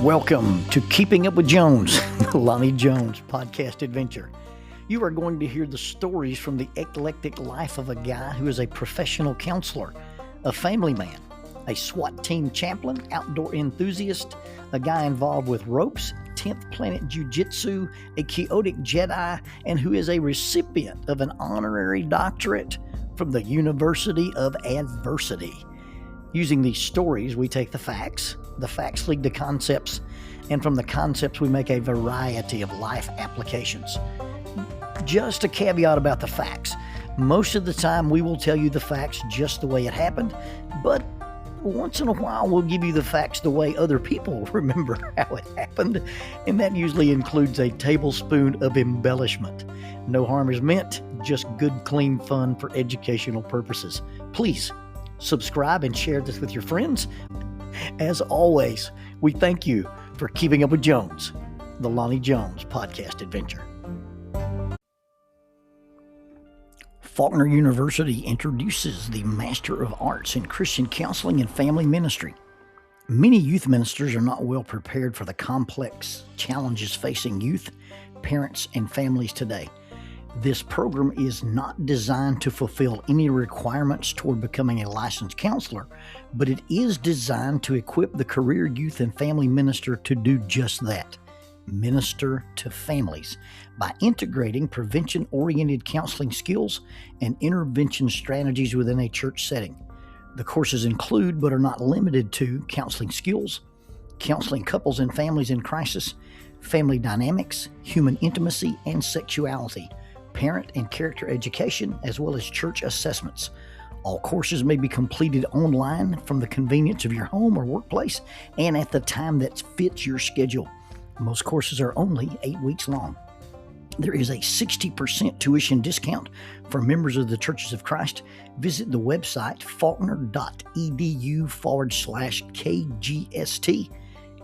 Welcome to Keeping Up with Jones, the Lonnie Jones podcast adventure. You are going to hear the stories from the eclectic life of a guy who is a professional counselor, a family man, a SWAT team chaplain, outdoor enthusiast, a guy involved with ropes, 10th Planet Jiu-Jitsu, a chaotic Jedi, and who is a recipient of an honorary doctorate from the University of Adversity. Using these stories, we take the facts lead to concepts, and from the concepts we make a variety of life applications. Just a caveat about the facts. Most of the time we will tell you the facts just the way it happened, but once in a while we'll give you the facts the way other people remember how it happened, and that usually includes a tablespoon of embellishment. No harm is meant, just good, clean fun for educational purposes. Please subscribe and share this with your friends. As always, we thank you for keeping up with Jones, the Lonnie Jones podcast adventure. Faulkner University introduces the Master of Arts in Christian Counseling and Family Ministry. Many youth ministers are not well prepared for the complex challenges facing youth, parents, and families today. This program is not designed to fulfill any requirements toward becoming a licensed counselor, but it is designed to equip the career youth and family minister to do just that, minister to families, by integrating prevention-oriented counseling skills and intervention strategies within a church setting. The courses include, but are not limited to, counseling skills, counseling couples and families in crisis, family dynamics, human intimacy and sexuality, parent and character education, as well as church assessments. All courses may be completed online from the convenience of your home or workplace and at the time that fits your schedule. Most courses are only 8 weeks long. There is a 60% tuition discount for members of the Churches of Christ. Visit the website faulkner.edu/KGST.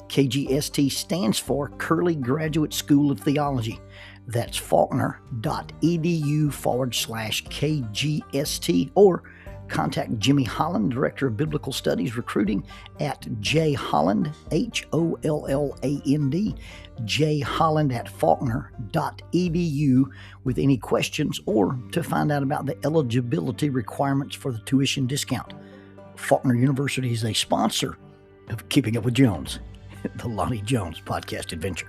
KGST stands for Curley Graduate School of Theology. That's faulkner.edu/KGST, or contact Jimmy Holland, Director of Biblical Studies Recruiting, at jholland, HOLLAND, jholland@faulkner.edu with any questions or to find out about the eligibility requirements for the tuition discount. Faulkner University is a sponsor of Keeping Up with Jones, the Lonnie Jones podcast adventure.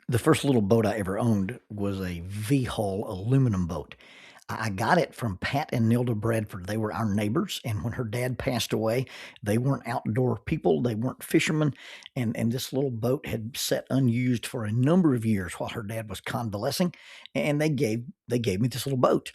The first little boat I ever owned was a V-hull aluminum boat. I got it from Pat and Nilda Bradford. They were our neighbors, and when her dad passed away, they weren't outdoor people, they weren't fishermen, and this little boat had sat unused for a number of years while her dad was convalescing, and they gave me this little boat.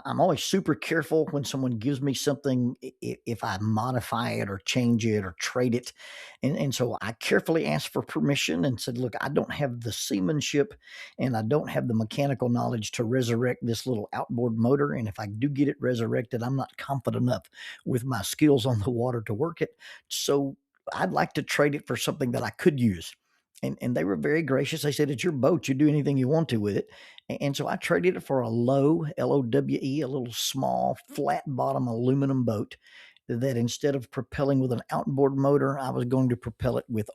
I'm always super careful when someone gives me something, if I modify it or change it or trade it. And so I carefully asked for permission and said, look, I don't have the seamanship and I don't have the mechanical knowledge to resurrect this little outboard motor. And if I do get it resurrected, I'm not confident enough with my skills on the water to work it. So I'd like to trade it for something that I could use. And they were very gracious. They said, it's your boat. You do anything you want to with it. And so I traded it for a Lowe, L-O-W-E, a little small, flat-bottom aluminum boat that instead of propelling with an outboard motor, I was going to propel it with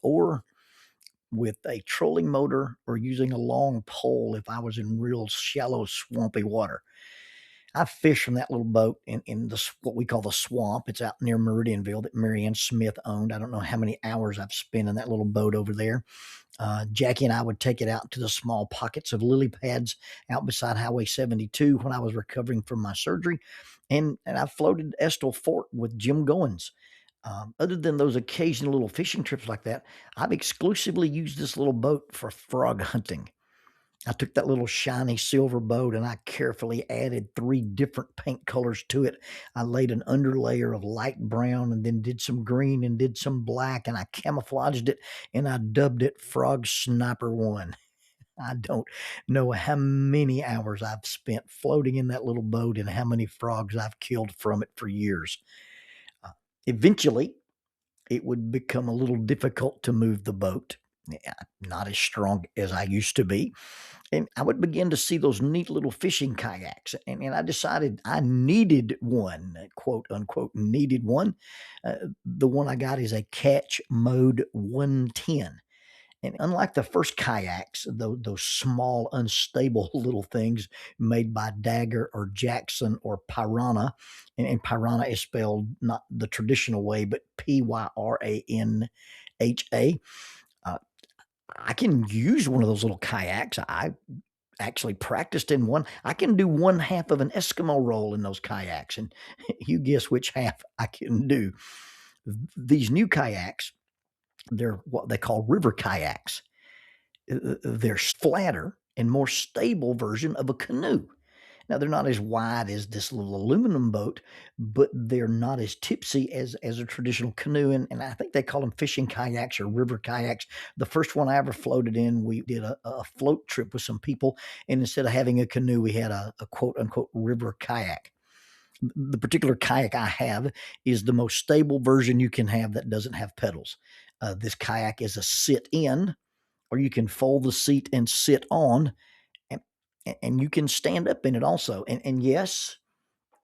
a trolling motor or using a long pole if I was in real shallow, swampy water. I fished from that little boat in what we call the swamp. It's out near Meridianville that Marianne Smith owned. I don't know how many hours I've spent in that little boat over there. Jackie and I would take it out to the small pockets of lily pads out beside Highway 72 when I was recovering from my surgery. And I floated Estill Fort with Jim Goins. Other than those occasional little fishing trips like that, I've exclusively used this little boat for frog hunting. I took that little shiny silver boat and I carefully added 3 different paint colors to it. I laid an underlayer of light brown and then did some green and did some black, and I camouflaged it and I dubbed it Frog Sniper 1. I don't know how many hours I've spent floating in that little boat and how many frogs I've killed from it for years. Eventually, it would become a little difficult to move the boat. not as strong as I used to be. And I would begin to see those neat little fishing kayaks. And I decided I needed one, quote unquote, needed one. The one I got is a Catch Mode 110. And unlike the first kayaks, those small, unstable little things made by Dagger or Jackson or Piranha, and Piranha is spelled not the traditional way, but Pyranha. Uh, I can use one of those little kayaks. I actually practiced in one. I can do one half of an Eskimo roll in those kayaks, and you guess which half I can do. These new kayaks, they're what they call river kayaks. They're flatter and more stable version of a canoe. Now they're not as wide as this little aluminum boat, but they're not as tipsy as a traditional canoe. And I think they call them fishing kayaks or river kayaks. The first one I ever floated in, we did a float trip with some people, and instead of having a canoe, we had a quote unquote river kayak. The particular kayak I have is the most stable version you can have that doesn't have pedals. This kayak is a sit in, or you can fold the seat and sit on, and and you can stand up in it also. And yes,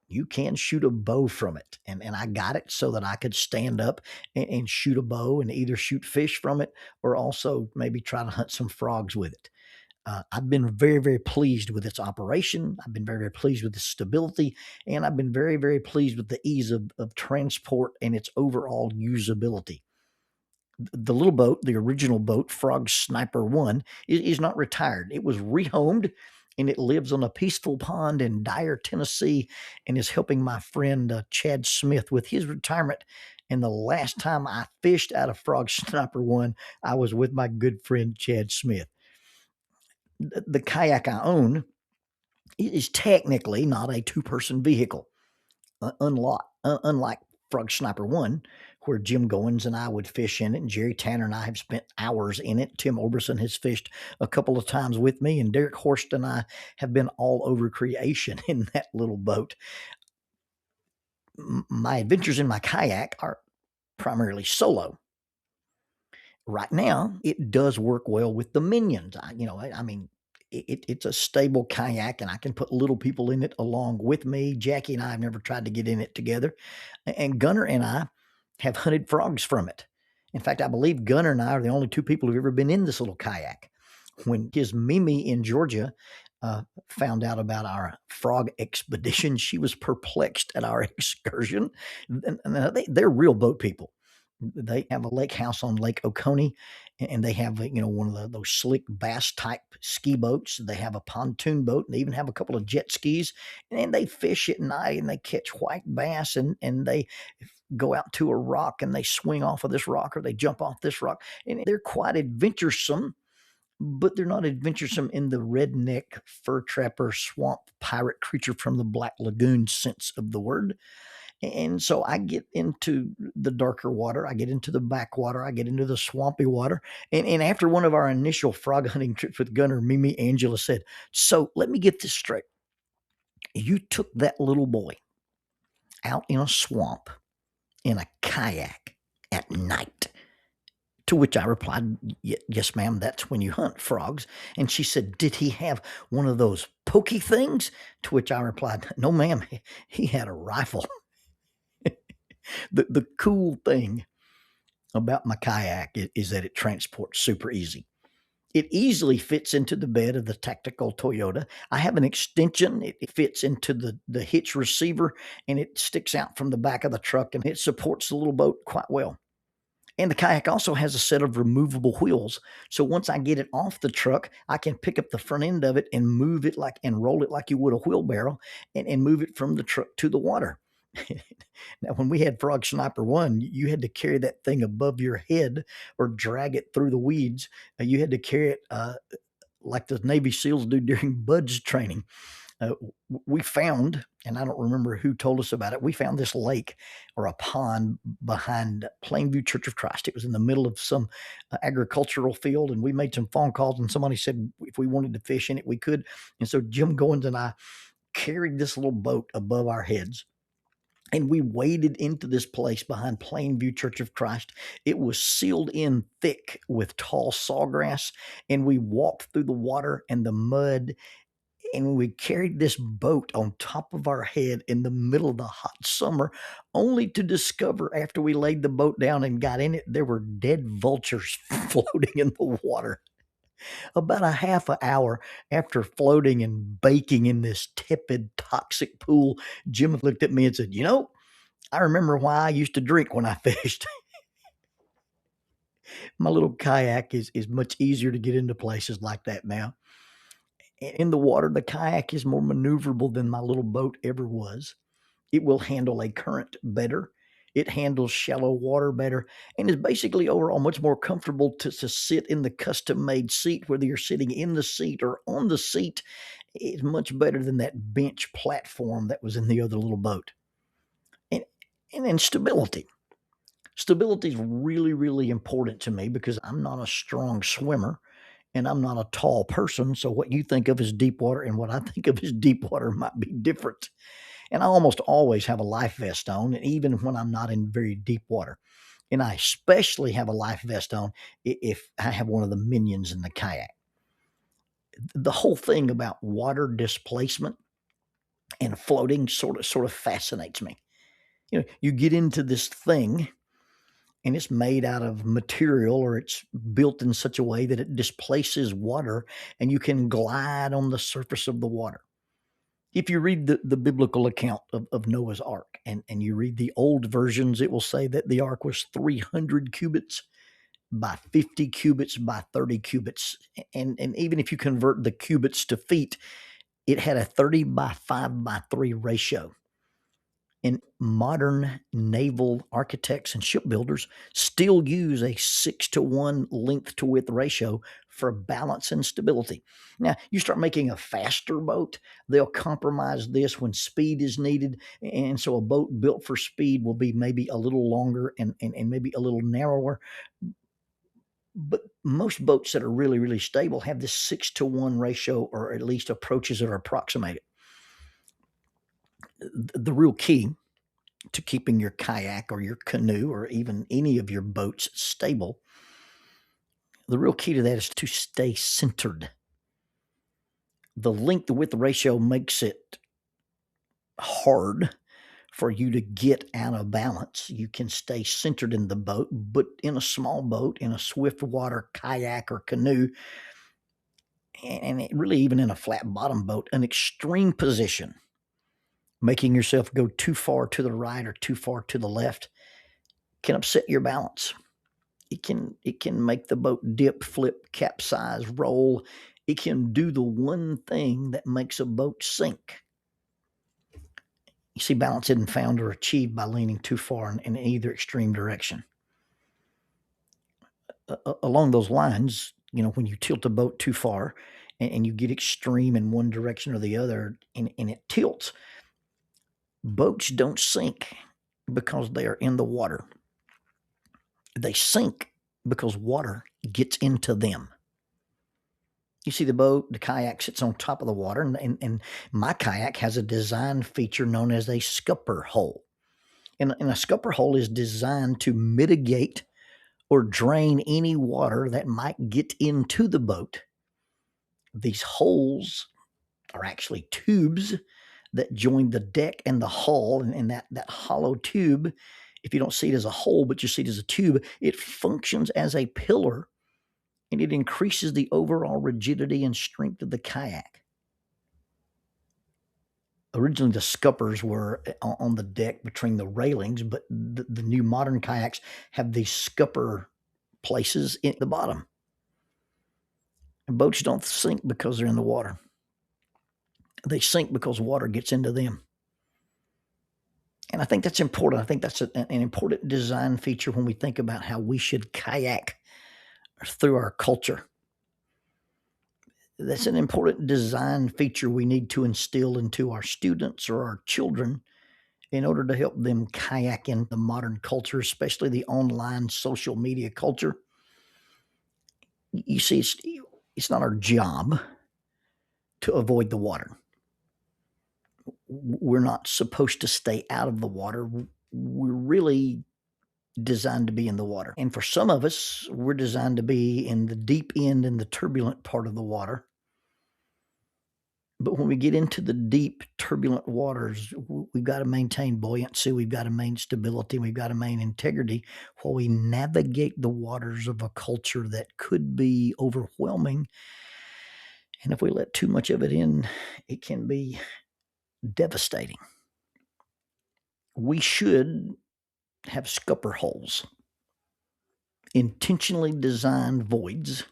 you can shoot a bow from it. And I got it so that I could stand up and shoot a bow and either shoot fish from it or also maybe try to hunt some frogs with it. I've been very, very pleased with its operation. I've been very, very pleased with its stability, and I've been very, very pleased with the ease of transport and its overall usability. The little boat, the original boat, Frog Sniper 1, is not retired. It was rehomed, and it lives on a peaceful pond in Dyer, Tennessee, and is helping my friend Chad Smith with his retirement. And the last time I fished out of Frog Sniper 1, I was with my good friend Chad Smith. The kayak I own is technically not a two-person vehicle, unlike Frog Sniper 1, where Jim Goins and I would fish in it, and Jerry Tanner and I have spent hours in it. Tim Oberson has fished a couple of times with me, and Derek Horst and I have been all over creation in that little boat. My adventures in my kayak are primarily solo. Right now, it does work well with the minions. I mean, it's a stable kayak, and I can put little people in it along with me. Jackie and I have never tried to get in it together, and Gunner and I have hunted frogs from it. In fact, I believe Gunner and I are the only two people who've ever been in this little kayak. When his Mimi in Georgia found out about our frog expedition, she was perplexed at our excursion. And they're real boat people. They have a lake house on Lake Oconee, and they have one of those slick bass type ski boats. They have a pontoon boat, and they even have a couple of jet skis. And they fish at night, and they catch white bass, and they go out to a rock, and they swing off of this rock, or they jump off this rock, and they're quite adventuresome. But they're not adventuresome in the redneck fur trapper swamp pirate creature from the Black Lagoon sense of the word. And so I get into the darker water, I get into the backwater, I get into the swampy water. And after one of our initial frog hunting trips with Gunner, Mimi Angela said, "So let me get this straight. You took that little boy out in a swamp in a kayak at night." To which I replied, "Yes, ma'am, that's when you hunt frogs." And she said, "Did he have one of those pokey things?" To which I replied, "No, ma'am, he had a rifle." The cool thing about my kayak is that it transports super easy. It easily fits into the bed of the tactical Toyota. I have an extension. It fits into the hitch receiver, and it sticks out from the back of the truck, and it supports the little boat quite well. And the kayak also has a set of removable wheels. So once I get it off the truck, I can pick up the front end of it and move it and roll it like you would a wheelbarrow, and move it from the truck to the water. Now, when we had Frog Sniper 1, you had to carry that thing above your head or drag it through the weeds. You had to carry it like the Navy SEALs do during BUDS training. We found, and I don't remember who told us about it, we found this lake or a pond behind Plainview Church of Christ. It was in the middle of some agricultural field, and we made some phone calls, and somebody said if we wanted to fish in it, we could. And so Jim Goins and I carried this little boat above our heads, And we waded into this place behind Plainview Church of Christ. It was sealed in thick with tall sawgrass, and we walked through the water and the mud, and we carried this boat on top of our head in the middle of the hot summer, only to discover after we laid the boat down and got in it, there were dead vultures floating in the water. About a half an hour after floating and baking in this tepid, toxic pool, Jim looked at me and said, I remember why I used to drink when I fished. My little kayak is much easier to get into places like that now. In the water, the kayak is more maneuverable than my little boat ever was. It will handle a current better. It handles shallow water better, and is basically overall much more comfortable to sit in the custom-made seat, whether you're sitting in the seat or on the seat. It's much better than that bench platform that was in the other little boat. And then stability. Stability is really, really important to me because I'm not a strong swimmer and I'm not a tall person. So what you think of as deep water and what I think of as deep water might be different. And I almost always have a life vest on, and even when I'm not in very deep water. And I especially have a life vest on if I have one of the minions in the kayak. The whole thing about water displacement and floating sort of fascinates me. You get into this thing and it's made out of material, or it's built in such a way that it displaces water and you can glide on the surface of the water. If you read the biblical account of Noah's Ark and you read the old versions, it will say that the ark was 300 cubits by 50 cubits by 30 cubits. And even if you convert the cubits to feet, it had a 30 by 5 by 3 ratio. And modern naval architects and shipbuilders still use a 6-to-1 length to width ratio for balance and stability. Now, you start making a faster boat, they'll compromise this when speed is needed. And so a boat built for speed will be maybe a little longer and maybe a little narrower. But most boats that are really, really stable have this 6-to-1 ratio, or at least approaches it or approximate it. The real key to keeping your kayak or your canoe or even any of your boats stable, the real key to that is to stay centered. The length to width ratio makes it hard for you to get out of balance. You can stay centered in the boat, but in a small boat, in a swift water kayak or canoe, and really even in a flat bottom boat, an extreme position, making yourself go too far to the right or too far to the left, can upset your balance. It can make the boat dip, flip, capsize, roll. It can do the one thing that makes a boat sink. You see, balance isn't found or achieved by leaning too far in either extreme direction. Along those lines, when you tilt a boat too far and you get extreme in one direction or the other and it tilts, boats don't sink because they are in the water. They sink because water gets into them. You see the boat, the kayak sits on top of the water, and my kayak has a design feature known as a scupper hole. And a scupper hole is designed to mitigate or drain any water that might get into the boat. These holes are actually tubes that join the deck and the hull, and that hollow tube, if you don't see it as a hole, but you see it as a tube, it functions as a pillar, and it increases the overall rigidity and strength of the kayak. Originally, the scuppers were on the deck between the railings, but the new modern kayaks have these scupper places in the bottom. And boats don't sink because they're in the water. They sink because water gets into them. And I think that's important. I think that's an important design feature when we think about how we should kayak through our culture. That's an important design feature we need to instill into our students or our children in order to help them kayak in the modern culture, especially the online social media culture. You see, it's not our job to avoid the water. We're not supposed to stay out of the water. We're really designed to be in the water. And for some of us, we're designed to be in the deep end and the turbulent part of the water. But when we get into the deep, turbulent waters, we've got to maintain buoyancy, we've got to maintain stability, we've got to maintain integrity while we navigate the waters of a culture that could be overwhelming. And if we let too much of it in, it can be devastating. We should have scupper holes, intentionally designed voids,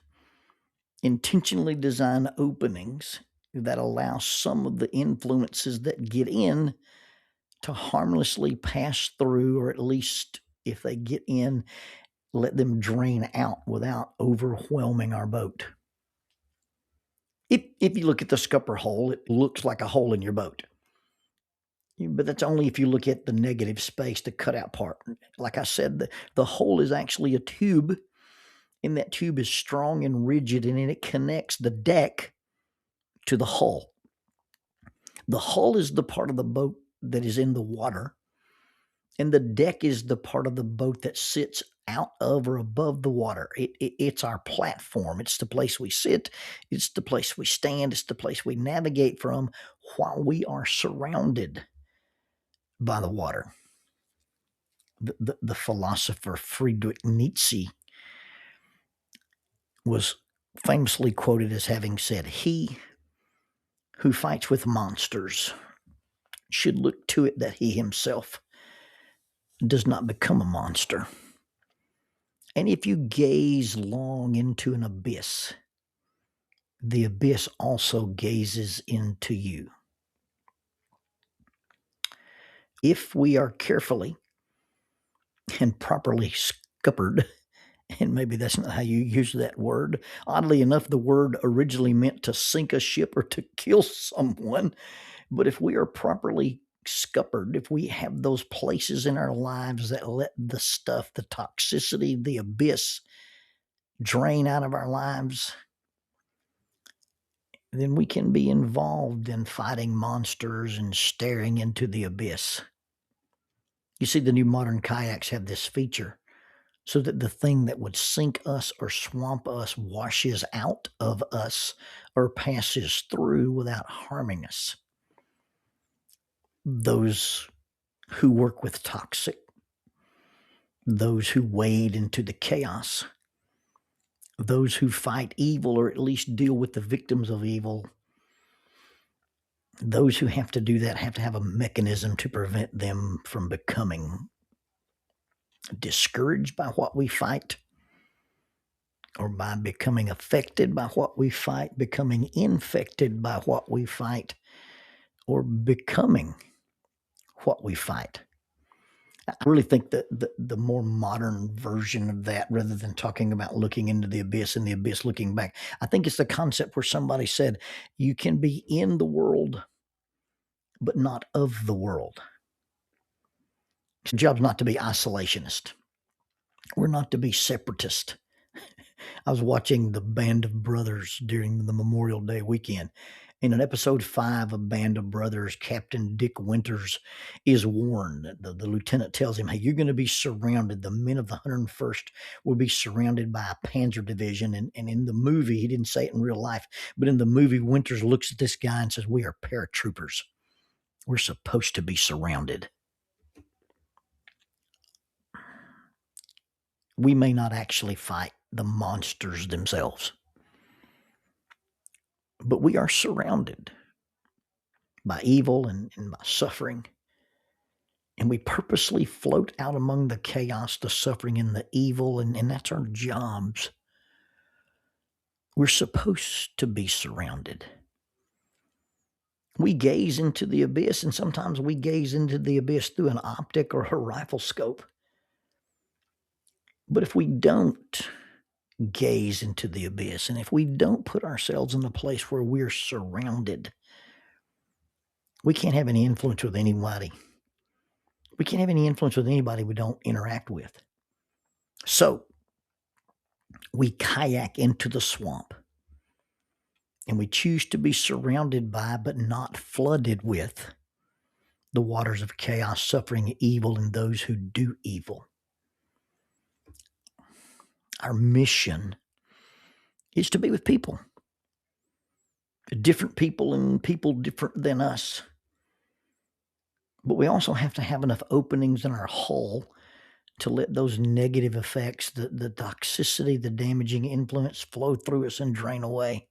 intentionally designed openings that allow some of the influences that get in to harmlessly pass through, or at least if they get in, let them drain out without overwhelming our boat. If you look at the scupper hole, it looks like a hole in your boat. But that's only if you look at the negative space, the cutout part. Like I said, the hole is actually a tube, and that tube is strong and rigid, and it connects the deck to the hull. The hull is the part of the boat that is in the water, and the deck is the part of the boat that sits out of or above the water. It's our platform. It's the place we sit. It's the place we stand. It's the place we navigate from while we are surrounded by the water. The philosopher Friedrich Nietzsche was famously quoted as having said, "He who fights with monsters should look to it that he himself does not become a monster." And if you gaze long into an abyss, the abyss also gazes into you. If we are carefully and properly scuppered, and maybe that's not how you use that word. Oddly enough, the word originally meant to sink a ship or to kill someone. But if we are properly scuppered, if we have those places in our lives that let the stuff, the toxicity, the abyss drain out of our lives, then we can be involved in fighting monsters and staring into the abyss. You see, the new modern kayaks have this feature so that the thing that would sink us or swamp us washes out of us or passes through without harming us. Those who work with toxic, those who wade into the chaos, those who fight evil or at least deal with the victims of evil, those who have to do that have to have a mechanism to prevent them from becoming discouraged by what we fight, or by becoming affected by what we fight, becoming infected by what we fight, or becoming what we fight. I really think that the more modern version of that, rather than talking about looking into the abyss and the abyss looking back, I think it's the concept where somebody said, you can be in the world, but not of the world. Our job's not to be isolationist. We're not to be separatist. I was watching the Band of Brothers during the Memorial Day weekend. In episode 5 of Band of Brothers, Captain Dick Winters is warned. The lieutenant tells him, hey, you're going to be surrounded. The men of the 101st will be surrounded by a panzer division. And in the movie, he didn't say it in real life, but in the movie, Winters looks at this guy and says, we are paratroopers. We're supposed to be surrounded. We may not actually fight the monsters themselves, but we are surrounded by evil and by suffering. And we purposely float out among the chaos, the suffering, and the evil, and that's our jobs. We're supposed to be surrounded. We gaze into the abyss, and sometimes we gaze into the abyss through an optic or a rifle scope. But if we don't gaze into the abyss, and if we don't put ourselves in a place where we're surrounded, we can't have any influence with anybody. We can't have any influence with anybody we don't interact with. So we kayak into the swamp, and we choose to be surrounded by, but not flooded with, the waters of chaos, suffering, evil, and those who do evil. Our mission is to be with people, different people and people different than us. But we also have to have enough openings in our hull to let those negative effects, the toxicity, the damaging influence flow through us and drain away.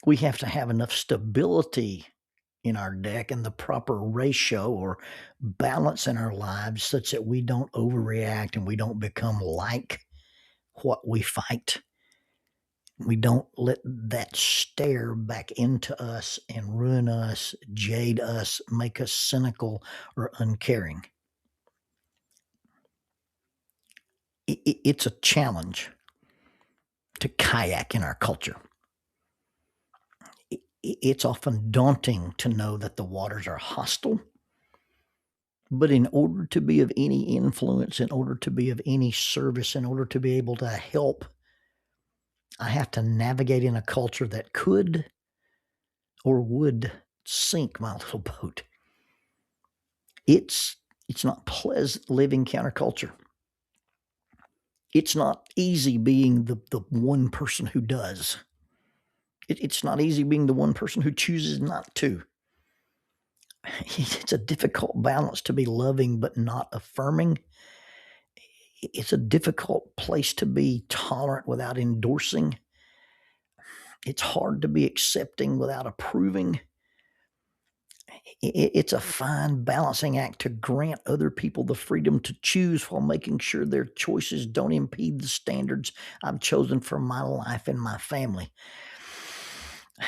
We have to have enough stability in our deck and the proper ratio or balance in our lives such that we don't overreact and we don't become like what we fight. We don't let that stare back into us and ruin us, jade us, make us cynical or uncaring. It's a challenge to kayak in our culture. It's often daunting to know that the waters are hostile. But in order to be of any influence, in order to be of any service, in order to be able to help, I have to navigate in a culture that could or would sink my little boat. It's not pleasant living counterculture. It's not easy being the one person who does. It's not easy being the one person who chooses not to. It's a difficult balance to be loving but not affirming. It's a difficult place to be tolerant without endorsing. It's hard to be accepting without approving. It's a fine balancing act to grant other people the freedom to choose while making sure their choices don't impede the standards I've chosen for my life and my family.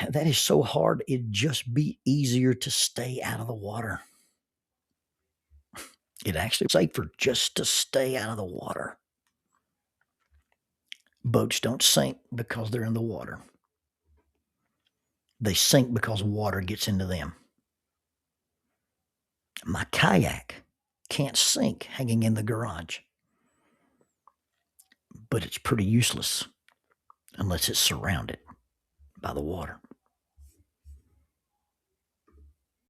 That is so hard. It'd just be easier to stay out of the water. It actually safer just to stay out of the water. Boats don't sink because they're in the water. They sink because water gets into them. My kayak can't sink hanging in the garage, but it's pretty useless unless it's surrounded by the water.